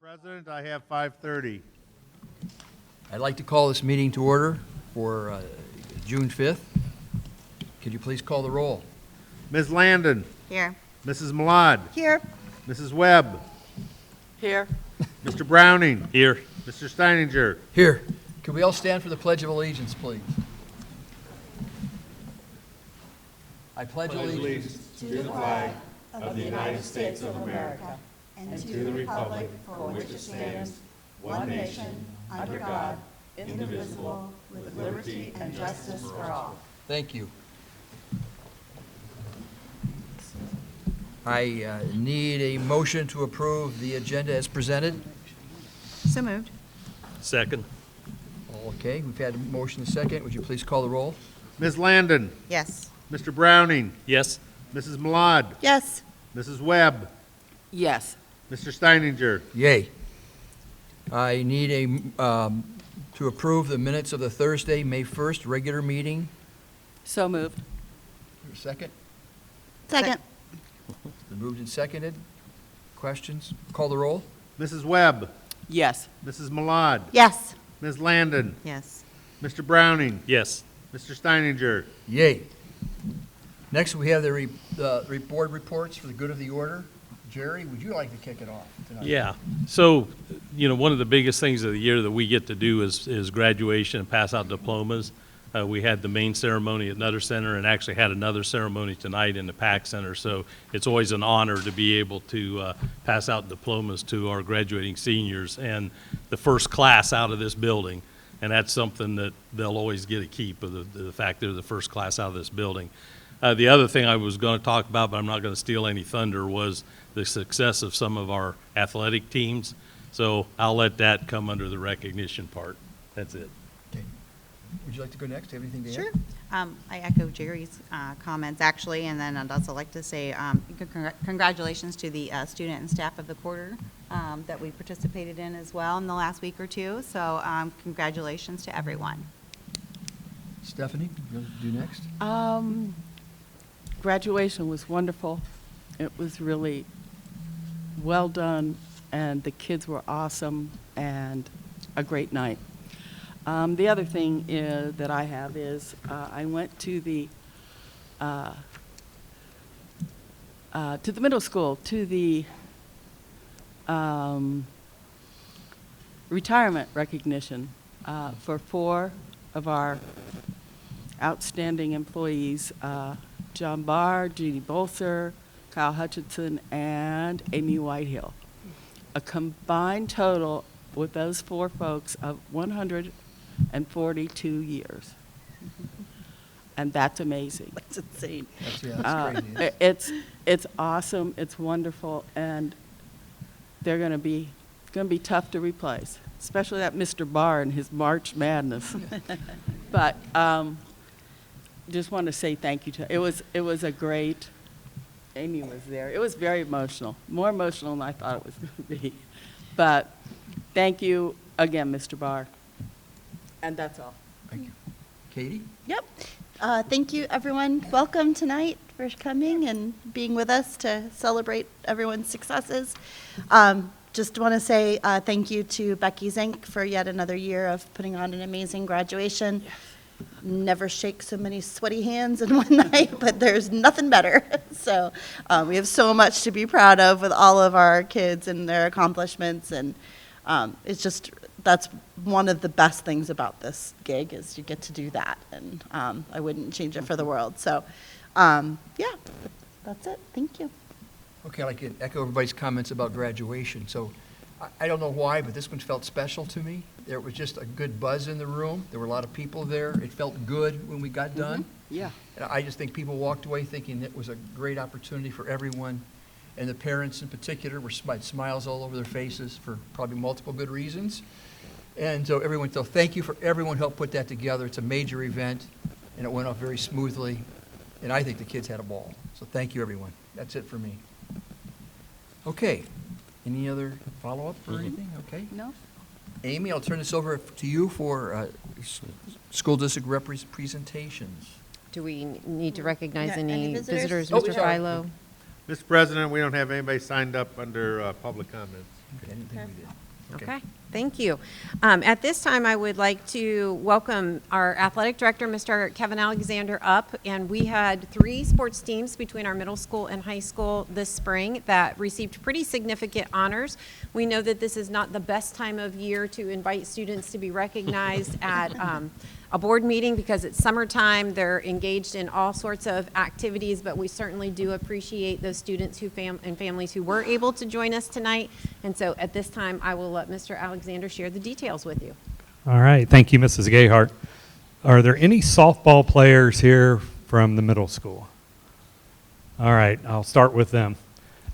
President, I have 5:30. I'd like to call this meeting to order for June 5th. Could you please call the roll? Ms. Landon. Here. Mrs. Malad. Here. Mrs. Webb. Here. Mr. Browning. Here. Mr. Steininger. Here. Could we all stand for the Pledge of Allegiance, please? I pledge allegiance To the flag of the United States of America and to the republic for which it stands, one nation, under God, indivisible, with liberty and justice for all. Thank you. I need a motion to approve the agenda as presented. So moved. Second. Okay, we've had a motion and a second. Would you please call the roll? Ms. Landon. Yes. Mr. Browning. Yes. Mrs. Malad. Yes. Mrs. Webb. Yes. Mr. Steininger. Yay. I need to approve the minutes of the Thursday, May 1st, regular meeting. So moved. Second? Second. It's been moved and seconded. Questions? Call the roll? Mrs. Webb. Yes. Mrs. Malad. Yes. Ms. Landon. Yes. Mr. Browning. Yes. Mr. Steininger. Yay. Next, we have the board reports for the good of the order. Jerry, would you like to kick it off tonight? Yeah. So, one of the biggest things of the year that we get to do is graduation and pass out diplomas. We had the main ceremony at Nutter Center and actually had another ceremony tonight in the PAC Center. So it's always an honor to be able to pass out diplomas to our graduating seniors and the first class out of this building. And that's something that they'll always get a keep of the fact they're the first class out of this building. The other thing I was going to talk about, but I'm not going to steal any thunder, was the success of some of our athletic teams. So I'll let that come under the recognition part. That's it. Okay. Would you like to go next? Do you have anything to Sure. add? I echo Jerry's comments, actually, and then I'd also like to say congratulations to the student and staff of the quarter that we participated in as well in the last week or two. So congratulations to everyone. Stephanie, you'll do next? Graduation was wonderful. It was really well done, and the kids were awesome, and a great night. The other thing that I have is I went to the middle school, to the retirement recognition for 4 of our outstanding employees, John Barr, Judy Bolser, Kyle Hutchinson, and Amy Whitehill. A combined total with those 4 folks of 142 years. And that's amazing. That's insane. That's great news. It's awesome, it's wonderful, and they're going to be tough to replace, especially that Mr. Barr and his March Madness. But just want to say thank you to it was a great. Amy was there. It was very emotional, more emotional than I thought it was going to be. But thank you again, Mr. Barr. And that's all. Thank you. Katie? Yep. Thank you, everyone. Welcome tonight for coming and being with us to celebrate everyone's successes. Just want to say thank you to Becky Zink for yet another year of putting on an amazing graduation. Yes. Never shake so many sweaty hands in one night, but there's nothing better. So we have so much to be proud of with all of our kids and their accomplishments, and that's one of the best things about this gig is you get to do that, and I wouldn't change it for the world. So yeah, that's it. Thank you. Okay, I'd like to echo everybody's comments about graduation. So I don't know why, but this one felt special to me. There was just a good buzz in the room. There were a lot of people there. It felt good when we got done. Yeah. And I just think people walked away thinking it was a great opportunity for everyone, and the parents in particular had smiles all over their faces for probably multiple good reasons. And so thank you for everyone who helped put that together. It's a major event, and it went off very smoothly, and I think the kids had a ball. So thank you, everyone. That's it for me. Okay. Any other follow-up or anything? Okay. No? Amy, I'll turn this over to you for school district presentations. Do we need to recognize Yeah, any visitors? visitors? Oh, Mr. sorry. Philo? Mr. President, we don't have anybody signed up under public comments. Okay, I didn't think we did. Okay, thank you. At this time, I would like to welcome our athletic director, Mr. Kevin Alexander, up. And we had 3 sports teams between our middle school and high school this spring that received pretty significant honors. We know that this is not the best time of year to invite students to be recognized at a board meeting because it's summertime. They're engaged in all sorts of activities, but we certainly do appreciate those students and families who were able to join us tonight. And so at this time, I will let Mr. Alexander share the details with you. All right. Thank you, Mrs. Gayhart. Are there any softball players here from the middle school? All right. I'll start with them.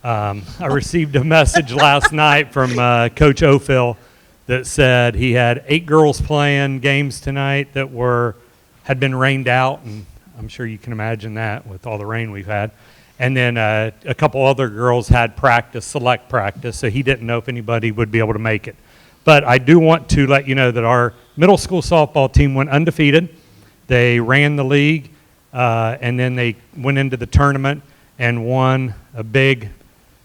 I received a message last night from Coach Ophil that said he had 8 girls playing games tonight that had been rained out, and I'm sure you can imagine that with all the rain we've had. And then a couple other girls had practice, select practice, so he didn't know if anybody would be able to make it. But I do want to let you know that our middle school softball team went undefeated. They ran the league, and then they went into the tournament and won a big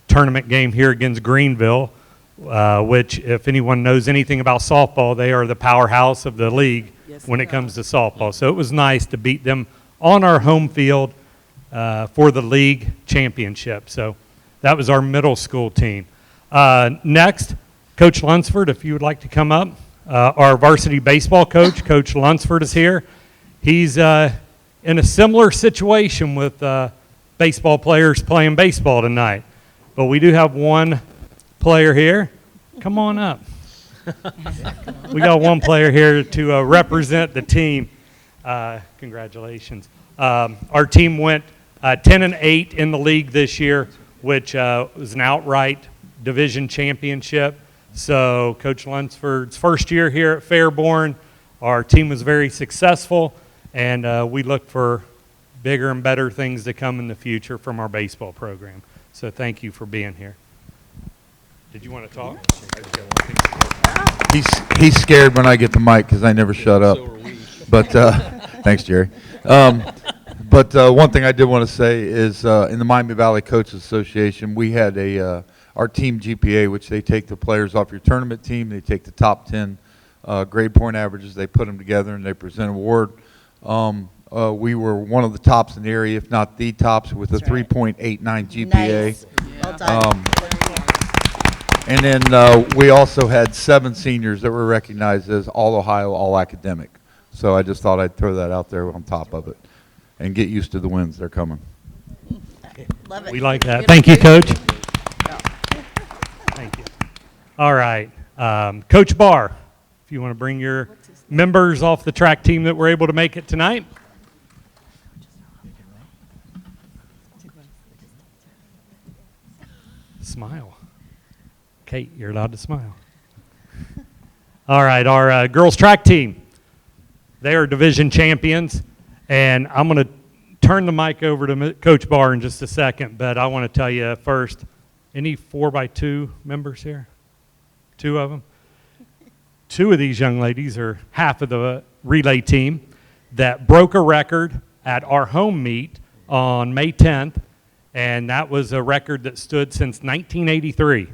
tournament game here against Greenville, which, if anyone knows anything about softball, they are the powerhouse of the league when it comes to softball. So it was nice to beat them on our home field for the league championship. So that was our middle school team. Next, Coach Lunsford, if you would like to come up. Our varsity baseball coach, Coach Lunsford, is here. He's in a similar situation with baseball players playing baseball tonight. But we do have one player here. Come on up. We got one player here to represent the team. Congratulations. Our team went 10-8 in the league this year, which was an outright division championship. So Coach Lunsford's first year here at Fairborn, our team was very successful, and we look for bigger and better things to come in the future from our baseball program. So thank you for being here. Did you want to talk? He's scared when I get the mic because I never shut up. So are we. But thanks, Jerry. But one thing I did want to say is in the Miami Valley Coaches Association, we had our team GPA, which they take the players off your tournament team. They take the top 10 grade point averages. They put them together and they present an award. We were one of the tops in the area, if not the tops, with a 3.89 GPA. Nice. Well done. And then we also had 7 seniors that were recognized as All-Ohio All-Academic. So I just thought I'd throw that out there on top of it and get used to the wins. They're coming. Love it. We like that. Thank you, Coach. Thank you. All right. Coach Barr, if you want to bring your members off the track team that were able to make it tonight. Smile. Kate, you're allowed to smile. All right, our girls track team. They are division champions, and I'm going to turn the mic over to Coach Barr in just a second, but I want to tell you first, any 4x2 members here? 2 of them? 2 of these young ladies are half of the relay team that broke a record at our home meet on May 10th, and that was a record that stood since 1983.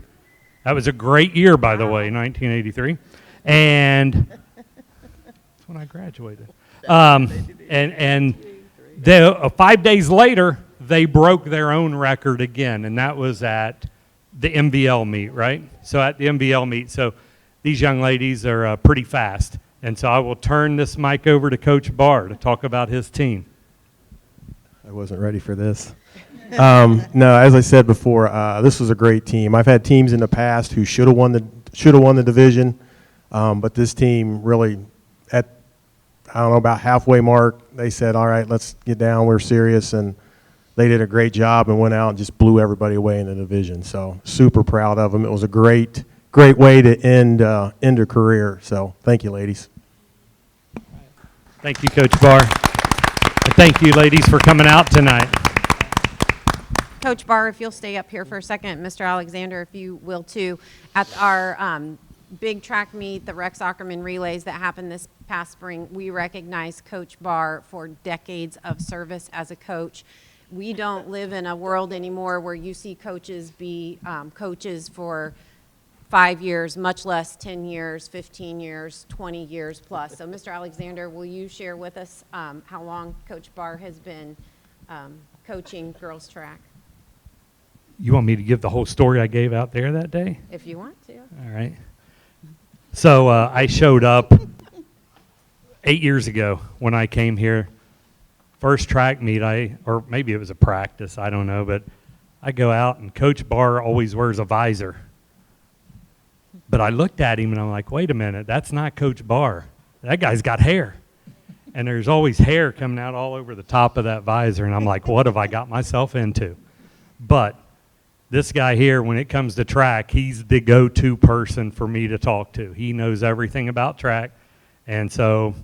That was a great year, by the way, 1983. And that's when I graduated. And 5 days later, they broke their own record again, and that was at the MVL meet, right? So at the MVL meet. So these young ladies are pretty fast. And so I will turn this mic over to Coach Barr to talk about his team. I wasn't ready for this. No, as I said before, this was a great team. I've had teams in the past who should have won the division, but this team really, at I don't know, about halfway mark, they said, "All right, let's get down. We're serious," and they did a great job and went out and just blew everybody away in the division. So super proud of them. It was a great way to end a career. So thank you, ladies. Thank you, Coach Barr. And thank you, ladies, for coming out tonight. Coach Barr, if you'll stay up here for a second, Mr. Alexander, if you will too. At our big track meet, the Rex Ackerman Relays that happened this past spring, we recognize Coach Barr for decades of service as a coach. We don't live in a world anymore where you see coaches be coaches for 5 years, much less 10 years, 15 years, 20 years plus. So, Mr. Alexander, will you share with us how long Coach Barr has been coaching girls track, You want me to give the whole story I gave out there that day? if you want to? All right. So I showed up 8 years ago when I came here. First track meet, or maybe it was a practice, I don't know, but I go out and Coach Barr always wears a visor. But I looked at him and I'm like, wait a minute, that's not Coach Barr. That guy's got hair. And there's always hair coming out all over the top of that visor. And I'm like, what have I got myself into? But this guy here, when it comes to track, he's the go-to person for me to talk to. He knows everything about track. And so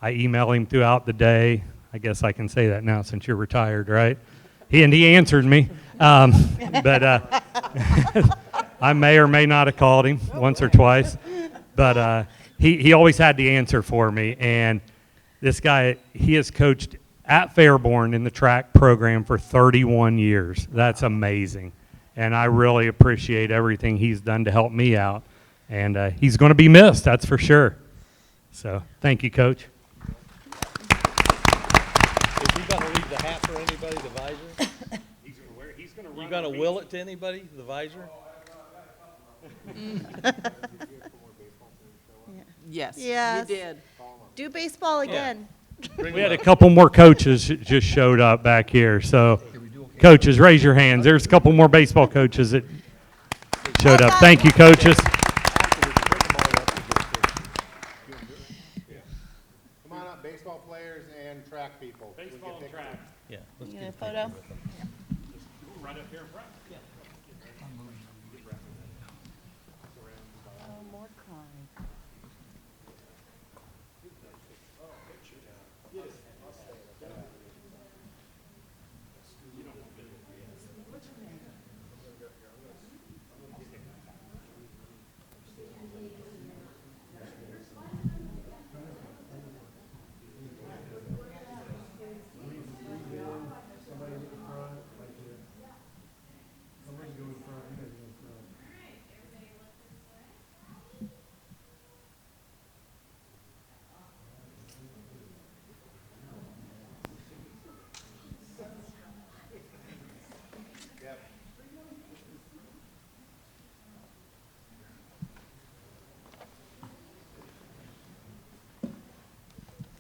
I email him throughout the day. I guess I can say that now since you're retired, right? He answered me. But I may or may not have called him once or twice. But he always had the answer for me. And this guy, he has coached at Fairborn in the track program for 31 years. That's amazing. And I really appreciate everything he's done to help me out. And he's going to be missed, that's for sure. So thank you, Coach. If you gonna leave the hat for anybody, the visor? You gonna will it to anybody, the visor? Yes, Yes. you did. Do baseball again. We had a couple more coaches just showed up back here. So coaches, raise your hands. There's a couple more baseball coaches that showed up. Thank you, coaches. Come on up, baseball players and track people. Baseball and track. Yeah. You get a photo? Right up here in front.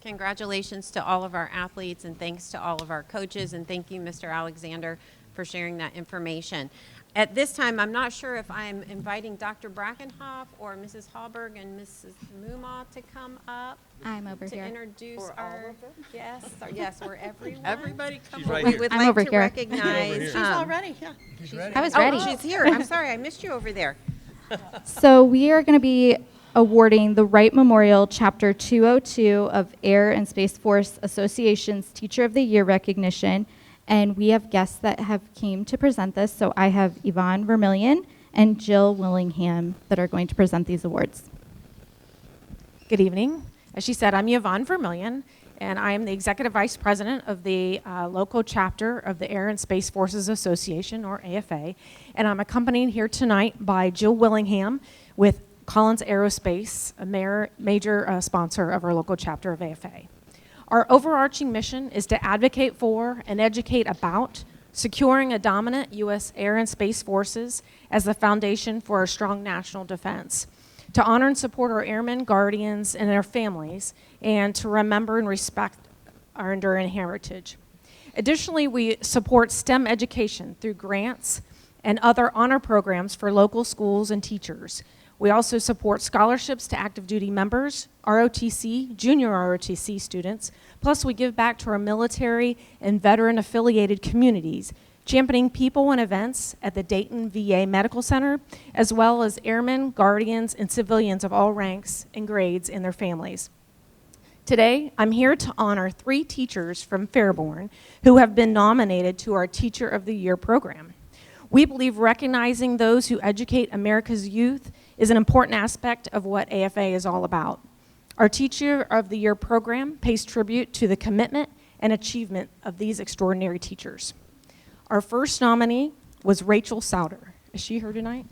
Congratulations to all of our athletes, and thanks to all of our coaches, and thank you, Mr. Alexander, for sharing that information. At this time, I'm not sure if I'm inviting Dr. Brackenhoff or Mrs. Hallberg and Mrs. Muma to come up I'm over to here. introduce Or all our of them? yes, or everyone. Everybody come She's right over. We would I'm like over to here. recognize. She's all ready, yeah. I was Oh, ready. she's here. I'm sorry, I missed you over there. So we are going to be awarding the Wright Memorial Chapter 202 of Air and Space Force Association's Teacher of the Year recognition. And we have guests that have came to present this. So I have Yvonne Vermillion and Jill Willingham that are going to present these awards. Good evening. As she said, I'm Yvonne Vermillion, and I am the Executive Vice President of the local chapter of the Air and Space Forces Association, or AFA, and I'm accompanied here tonight by Jill Willingham with Collins Aerospace, a major sponsor of our local chapter of AFA. Our overarching mission is to advocate for and educate about securing a dominant U.S. air and space forces as the foundation for our strong national defense, to honor and support our airmen, guardians, and their families, and to remember and respect our enduring heritage. Additionally, we support STEM education through grants and other honor programs for local schools and teachers. We also support scholarships to active duty members, ROTC, junior ROTC students, plus we give back to our military and veteran affiliated communities, championing people and events at the Dayton VA Medical Center, as well as airmen, guardians, and civilians of all ranks and grades and their families. Today, I'm here to honor 3 teachers from Fairborn who have been nominated to our Teacher of the Year program. We believe recognizing those who educate America's youth is an important aspect of what AFA is all about. Our Teacher of the Year program pays tribute to the commitment and achievement of these extraordinary teachers. Our first nominee was Rachel Souter. Is she here tonight?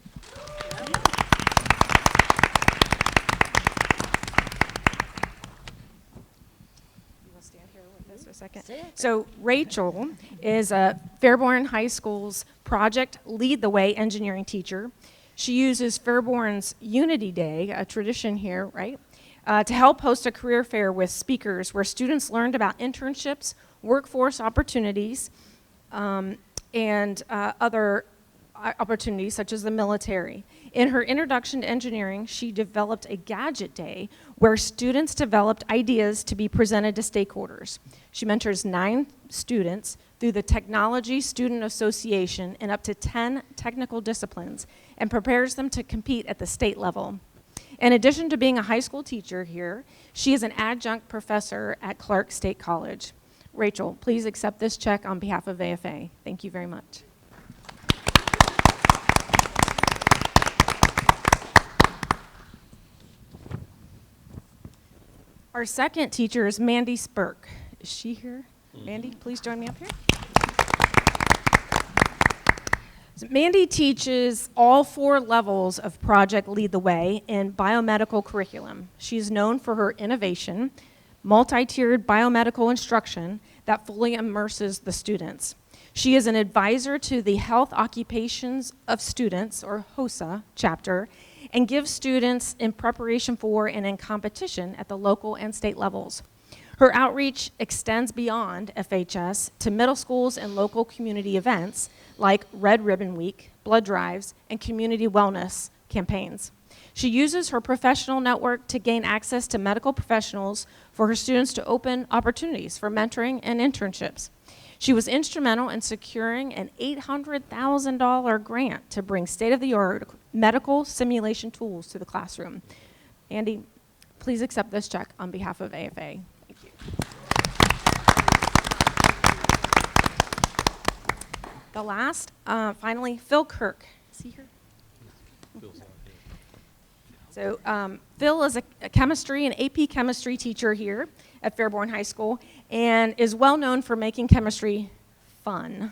So Rachel is a Fairborn High School's Project Lead the Way engineering teacher. She uses Fairborn's Unity Day, a tradition here, right, to help host a career fair with speakers where students learned about internships, workforce opportunities, and other opportunities such as the military. In her introduction to engineering, she developed a gadget day where students developed ideas to be presented to stakeholders. She mentors 9 students through the Technology Student Association in up to 10 technical disciplines and prepares them to compete at the state level. In addition to being a high school teacher here, she is an adjunct professor at Clark State College. Rachel, please accept this check on behalf of AFA. Thank you very much. Our second teacher is Mandy Spurk. Is she here? Mandy, please join me up here. So Mandy teaches all 4 levels of Project Lead the Way in biomedical curriculum. She is known for her innovation, multi-tiered biomedical instruction that fully immerses the students. She is an advisor to the Health Occupations of Students, or HOSA, chapter, and gives students in preparation for and in competition at the local and state levels. Her outreach extends beyond FHS to middle schools and local community events like Red Ribbon Week, blood drives, and community wellness campaigns. She uses her professional network to gain access to medical professionals for her students to open opportunities for mentoring and internships. She was instrumental in securing an $800,000 grant to bring state-of-the-art medical simulation tools to the classroom. Andy, please accept this check on behalf of AFA. Thank you. The last, finally, Phil Kirk. Is he here? So Phil is a chemistry and AP chemistry teacher here at Fairborn High School and is well known for making chemistry fun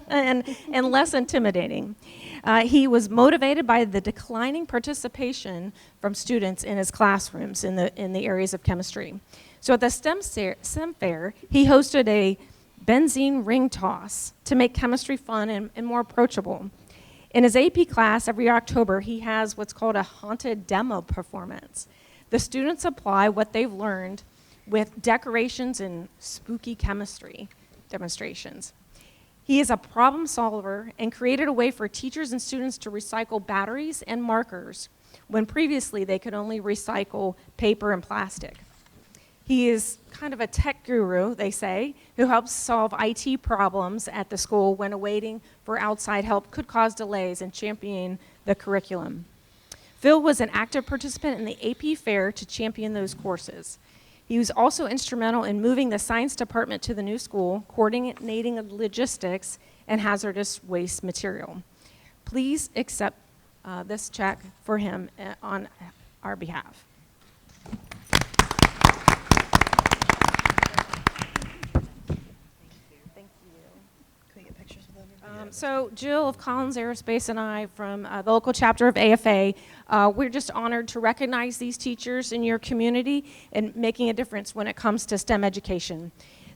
and less intimidating. He was motivated by the declining participation from students in his classrooms in the areas of chemistry. So at the STEM Fair, he hosted a benzene ring toss to make chemistry fun and more approachable. In his AP class, every October, he has what's called a haunted demo performance. The students apply what they've learned with decorations and spooky chemistry demonstrations. He is a problem solver and created a way for teachers and students to recycle batteries and markers when previously they could only recycle paper and plastic. He is kind of a tech guru, they say, who helps solve IT problems at the school when awaiting for outside help could cause delays in championing the curriculum. Phil was an active participant in the AP Fair to champion those courses. He was also instrumental in moving the science department to the new school, coordinating logistics and hazardous waste material. Please accept this check for him on our behalf. So Jill of Collins Aerospace and I from the local chapter of AFA, we're just honored to recognize these teachers in your community and making a difference when it comes to STEM education.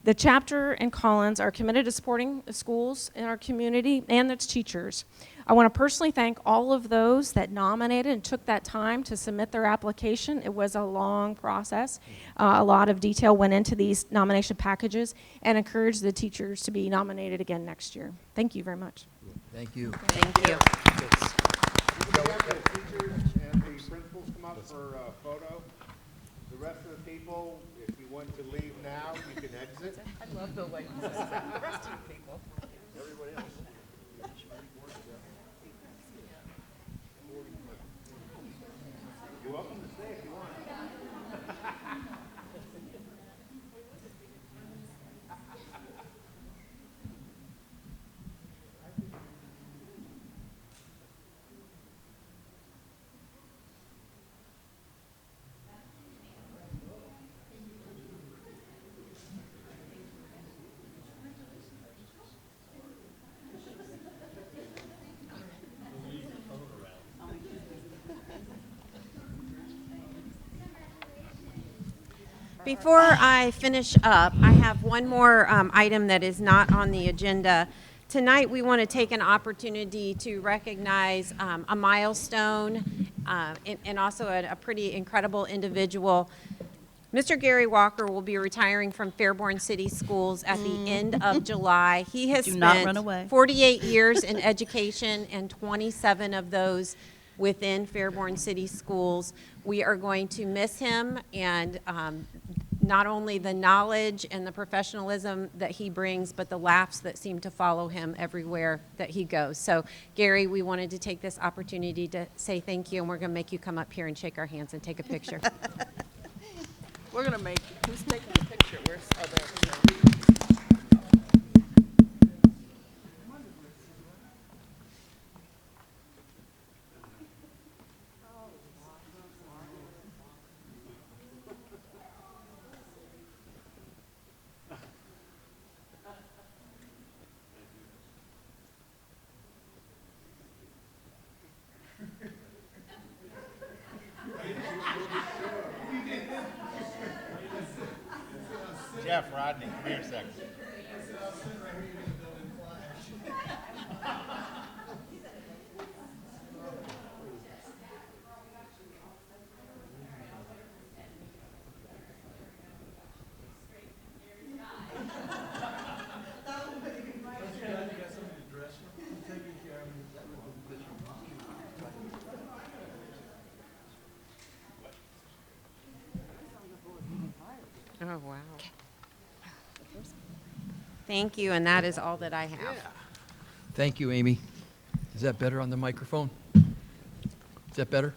The chapter and Collins are committed to supporting the schools in our community and its teachers. I want to personally thank all of those that nominated and took that time to submit their application. It was a long process. A lot of detail went into these nomination packages and encourage the teachers to be nominated again next year. Thank you very much. Thank you. Thank you. We have the teachers and the principals come up for a photo. The rest of the people, if you want to leave now, you can exit. I love the way the rest of the people. Everybody else. You're welcome to stay if you want. Before I finish up, I have one more item that is not on the agenda. Tonight, we want to take an opportunity to recognize a milestone and also a pretty incredible individual. Mr. Gary Walker will be retiring from Fairborn City Schools at the end of July. He has Do not run spent away. 48 years in education and 27 of those within Fairborn City Schools. We are going to miss him, and not only the knowledge and the professionalism that he brings, but the laughs that seem to follow him everywhere that he goes. So, Gary, we wanted to take this opportunity to say thank you, and we're going to make you come up here and shake our hands and take a picture. We're going to make, who's taking the picture? Where's, oh, there. Jeff, Rodney, come here a second. Oh, wow. Thank you, and that is all that I have. Thank you, Amy. Is that better on the microphone? Is that better?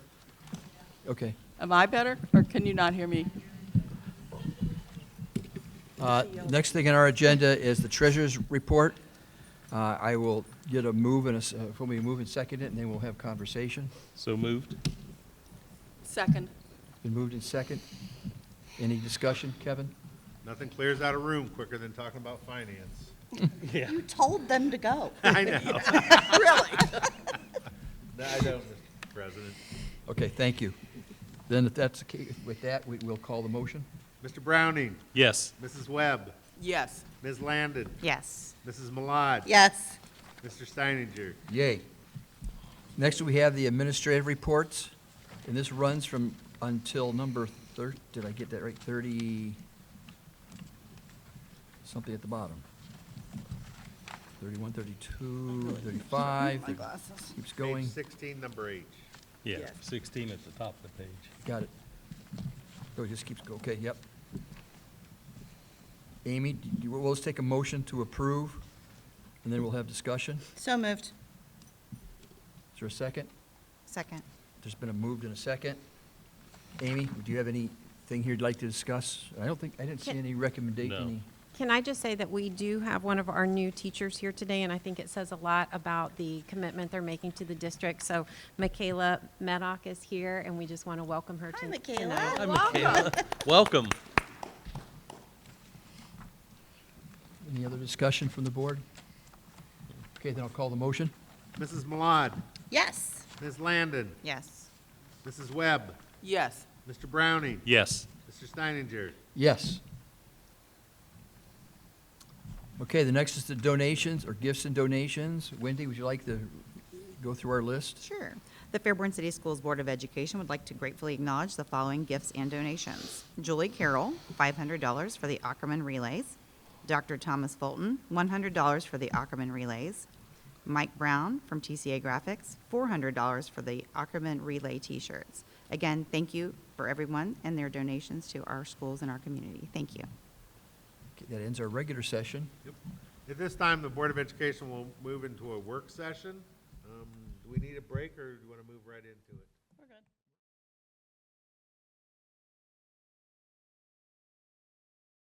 Okay. Am I better, or can you not hear me? Next thing on our agenda is the treasurer's report. I will get a move and we'll move and second it, and then we'll have conversation. So moved? Second. Been moved and second. Any discussion, Kevin? Nothing clears out a room quicker than talking about finance. Yeah. You told them to go. I know. Really? I know, Mr. President. Okay, thank you. Then if that's the case, with that, we'll call the motion. Mr. Browning, Yes. Mrs. Webb, Yes. Ms. Landon, Yes. Mrs. Malad. Yes. Mr. Steininger. Yay. Next, we have the administrative reports, and this runs from until number did I get that right? 30, something at the bottom. 31, 32, 35, My glasses. keeps going. Page 16, number H. Yeah, Yes. 16 at the top of the page. Got it. Oh, it just keeps going, okay, yep. Amy, we'll just take a motion to approve, and then we'll have discussion. So moved. Is there a second? Second. There's been a moved and a second. Amy, do you have anything here you'd like to discuss? I didn't see any recommendation. No. Can I just say that we do have one of our new teachers here today, and I think it says a lot about the commitment they're making to the district. So Michaela Medoc is here, and we just want to welcome her Hi, tonight. Michaela. Hi, Michaela. Welcome. Any other discussion from the board? Okay, then I'll call the motion. Mrs. Malad, Yes. Ms. Landon, Yes. Mrs. Webb, Yes. Mr. Browning, Yes. Mr. Steininger. Yes. Okay, the next is the donations, or gifts and donations. Wendy, would you like to go through our list? Sure. The Fairborn City Schools Board of Education would like to gratefully acknowledge the following gifts and donations. Julie Carroll, $500 for the Ackerman Relays. Dr. Thomas Fulton, $100 for the Ackerman Relays. Mike Brown from TCA Graphics, $400 for the Ackerman Relay T-shirts. Again, thank you for everyone and their donations to our schools and our community. Thank you. Okay, that ends our regular session. Yep. At this time, the Board of Education will move into a work session. Do we need a break, or do you want to move right into it?